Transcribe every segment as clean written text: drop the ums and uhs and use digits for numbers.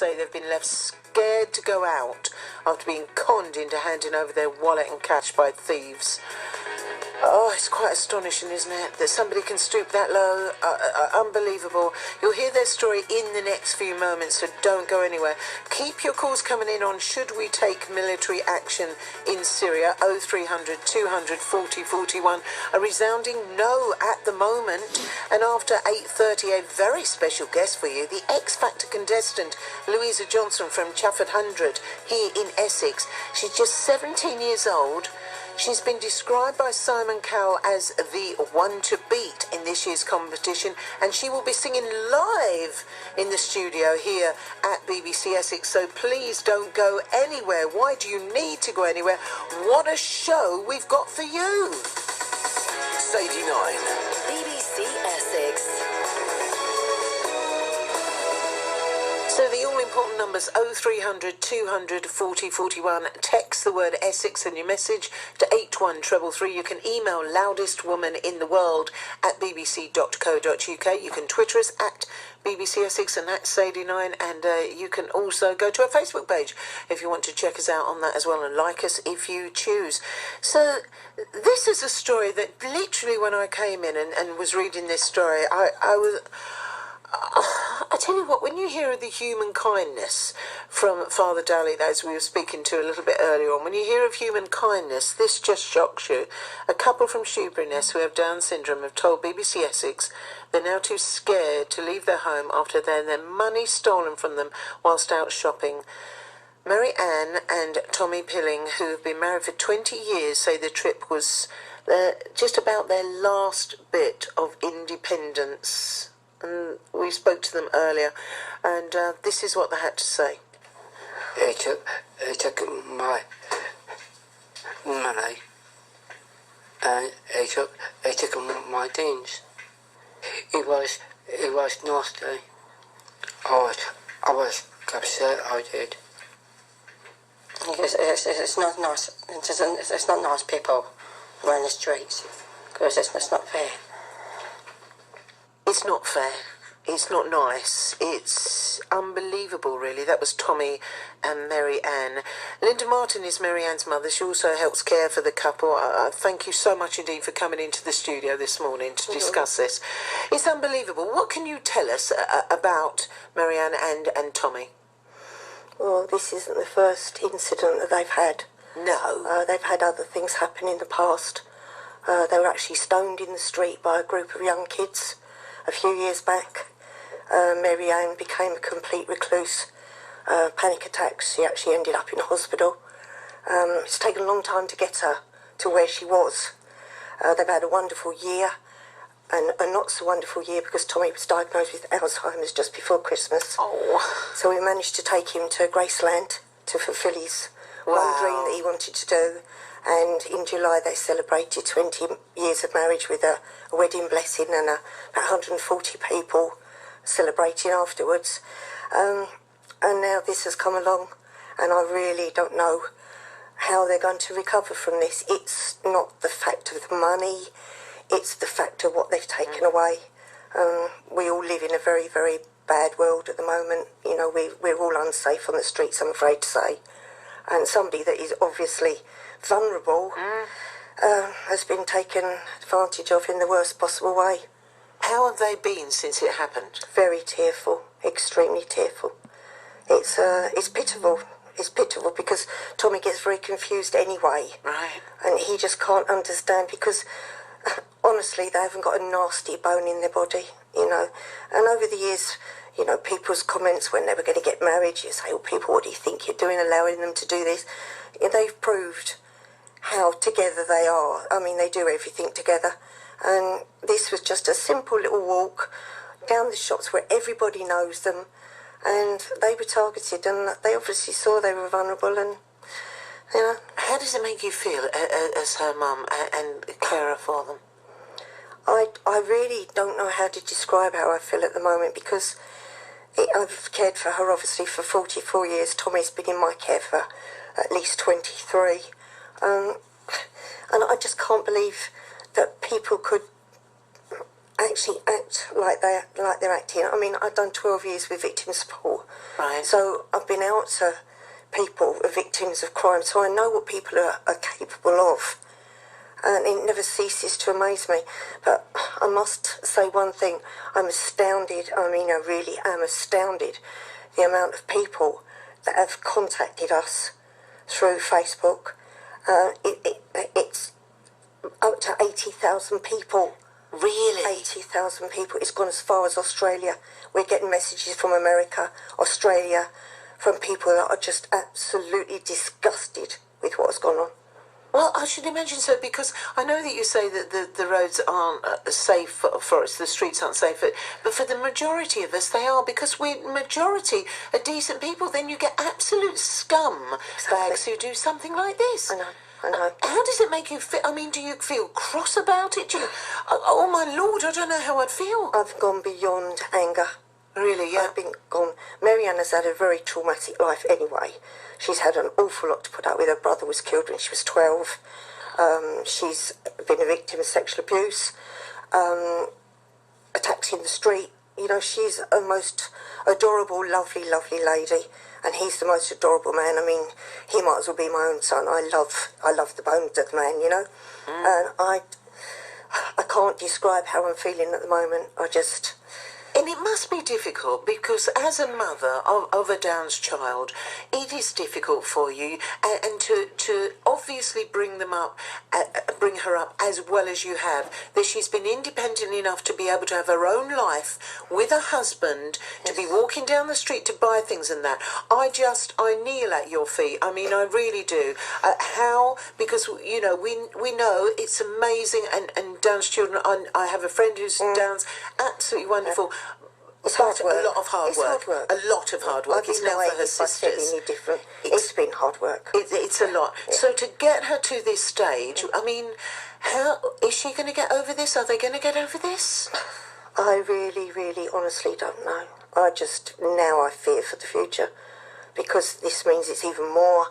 say they've been left scared to go out after being conned into handing over their wallet and cash by thieves. Oh, it's quite astonishing, isn't it, that somebody can stoop that low? Unbelievable. You'll hear their story in the next few moments, so don't go anywhere. Keep your calls coming in on should we take military action in Syria, 0300 200 40 41. A resounding no at the moment. And after 8:30, a very special guest for you, the X Factor contestant, Louisa Johnson from Chafford 100, here in Essex. She's just 17 years old. She's been described by Simon Cowell as the one to beat in this year's competition, and she will be singing live in the studio here at BBC Essex, so please don't go anywhere. Why do you need to go anywhere? What a show we've got for you. Sadie 9. BBC Essex. So the all-important numbers 0300 200 40 41. Text the word Essex and your message to 81333. You can email loudestwomanintheworld at bbc.co.uk. You can Twitter us at BBC Essex and at Sadie9, and you can also go to our Facebook page if you want to check us out on that as well, and like us if you choose. So this is a story that literally when I came in and was reading this story, I tell you what, when you hear of the human kindness from Father Daly, as we were speaking to a little bit earlier on, when you hear of human kindness, this just shocks you. A couple from Shoeburyness who have Down syndrome have told BBC Essex they're now too scared to leave their home after their money stolen from them whilst out shopping. Mary Ann and Tommy Pilling, who have been married for 20 years, say the trip was just about their last bit of independence. And we spoke to them earlier, and this is what they had to say. He took my money, and he took my things. It was nasty. I was upset. I did. It's not nice. It's not nice people around the streets, because it's not fair. It's not fair. It's not nice. It's unbelievable, really. That was Tommy and Mary Ann. Linda Martin is Mary Ann's mother. She also helps care for the couple. Thank you so much indeed for coming into the studio this morning to discuss this. It's unbelievable. What can you tell us about Mary Ann and Tommy? Well, this isn't the first incident that they've had. No. They've had other things happen in the past. They were actually stoned in the street by a group of young kids a few years back. Mary Ann became a complete recluse. Panic attacks. She actually ended up in hospital. It's taken a long time to get her to where she was. They've had a wonderful year, and a not so wonderful year because Tommy was diagnosed with Alzheimer's just before Christmas. Oh. So we managed to take him to Graceland to fulfil his one dream that he wanted to do. And in July they celebrated 20 years of marriage with a wedding blessing and about 140 people celebrating afterwards. And now this has come along, and I really don't know how they're going to recover from this. It's not the fact of the money, it's the fact of what they've taken away. We all live in a very, very bad world at the moment. You know, we're all unsafe on the streets, I'm afraid to say. And somebody that is obviously vulnerable has been taken advantage of in the worst possible way. How have they been since it happened? Very tearful, extremely tearful. It's pitiful. It's pitiful because Tommy gets very confused anyway. Right. And he just can't understand because, honestly, they haven't got a nasty bone in their body, you know. And over the years, you know, people's comments when they were going to get married, you say, oh, people, what do you think you're doing, allowing them to do this? They've proved how together they are. I mean, they do everything together. And this was just a simple little walk down the shops where everybody knows them. And they were targeted, and they obviously saw they were vulnerable, and, you know. How does it make you feel as her mum and carer for them? I really don't know how to describe how I feel at the moment, because I've cared for her, obviously, for 44 years. Tommy's been in my care for at least 23. And I just can't believe that people could actually act like they're acting. I mean, I've done 12 years with victim support. Right. So I've been out to people, victims of crime, so I know what people are capable of. And it never ceases to amaze me. But I must say one thing, I'm astounded, I mean I really am astounded, the amount of people that have contacted us through Facebook. It's up to 80,000 people. Really? 80,000 people. It's gone as far as Australia. We're getting messages from America, Australia, from people that are just absolutely disgusted with what's gone on. Well, I should imagine so, because I know that you say that the roads aren't safe for us, the streets aren't safe, but for the majority of us they are, because we majority are decent people. Then you get absolute scumbag bags who do something like this. I know. How does it make you feel? I mean, do you feel cross about it? Do you, oh my Lord, I don't know how I'd feel. I've gone beyond anger. Really, yeah. I've been gone. Marianne has had a very traumatic life anyway. She's had an awful lot to put up with. Her brother was killed when she was 12. She's been a victim of sexual abuse, attacks in the street. You know, she's a most adorable, lovely, lovely lady, and he's the most adorable man. I mean, he might as well be my own son. I love the bones of the man, you know. And I can't describe how I'm feeling at the moment. And it must be difficult, because as a mother of a Down's child, it is difficult for you, and to obviously bring her up as well as you have, that she's been independent enough to be able to have her own life with a husband, to be walking down the street to buy things and that. I kneel at your feet. I mean, I really do. How? Because, you know, we know it's amazing, and Down's children, I have a friend who's Down's, absolutely wonderful. It's hard work. A lot of hard work. A lot of hard work. It's now for her sisters. Any different. It's been hard work. It's a lot. Yeah. So to get her to this stage, I mean, how is she going to get over this? Are they going to get over this? I really, really, honestly don't know. Now I fear for the future, because this means it's even more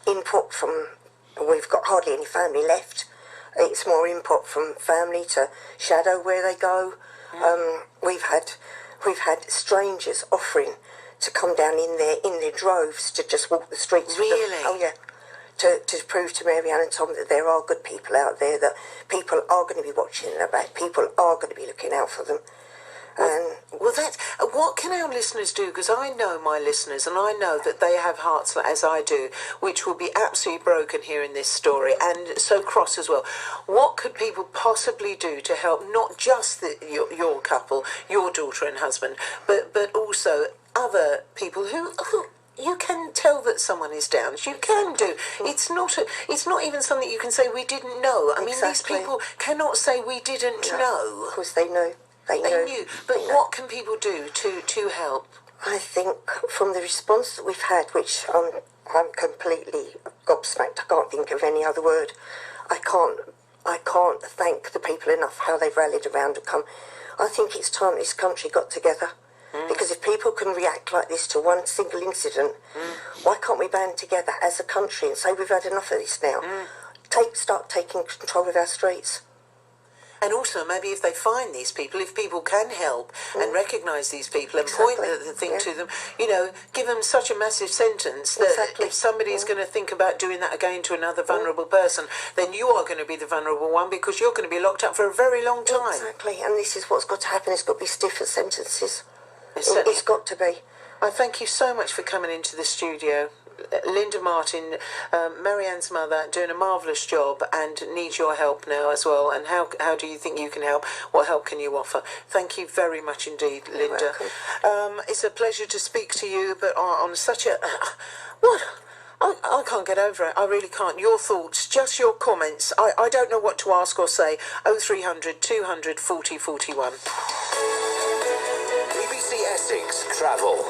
input from. We've got hardly any family left. It's more input from family to shadow where they go. We've had strangers offering to come down in their droves to just walk the streets. Really? Oh yeah. To prove to Marianne and Tom that there are good people out there, that people are going to be watching their back, people are going to be looking out for them. Well, that's what can our listeners do? Because I know my listeners, and I know that they have hearts as I do, which will be absolutely broken here in this story, and so cross as well. What could people possibly do to help not just your couple, your daughter and husband, but also other people who you can tell that someone is down. You can do. It's not even something you can say we didn't know. I mean, these people cannot say we didn't know. Of course they know. They knew. But what can people do to help? I think from the response that we've had, which I'm completely gobsmacked. I can't think of any other word. I can't thank the people enough how they've rallied around and come. I think it's time this country got together. Because if people can react like this to one single incident, why can't we band together as a country and say we've had enough of this now? Start taking control of our streets. And also, maybe if they find these people, if people can help and recognise these people and point the thing to them, you know, give them such a massive sentence that if somebody's going to think about doing that again to another vulnerable person, then you are going to be the vulnerable one, because you're going to be locked up for a very long time. Exactly, and this is what's got to happen. It's got to be stiffer sentences. It's got to be. I thank you so much for coming into the studio. Linda Martin, Marianne's mother, doing a marvellous job and needs your help now as well. And how do you think you can help? What help can you offer? Thank you very much indeed, Linda. It's a pleasure to speak to you, but on such a... what? I can't get over it. I really can't. Your thoughts, just your comments. I don't know what to ask or say. 0300 200 40 41. BBC Essex Travel.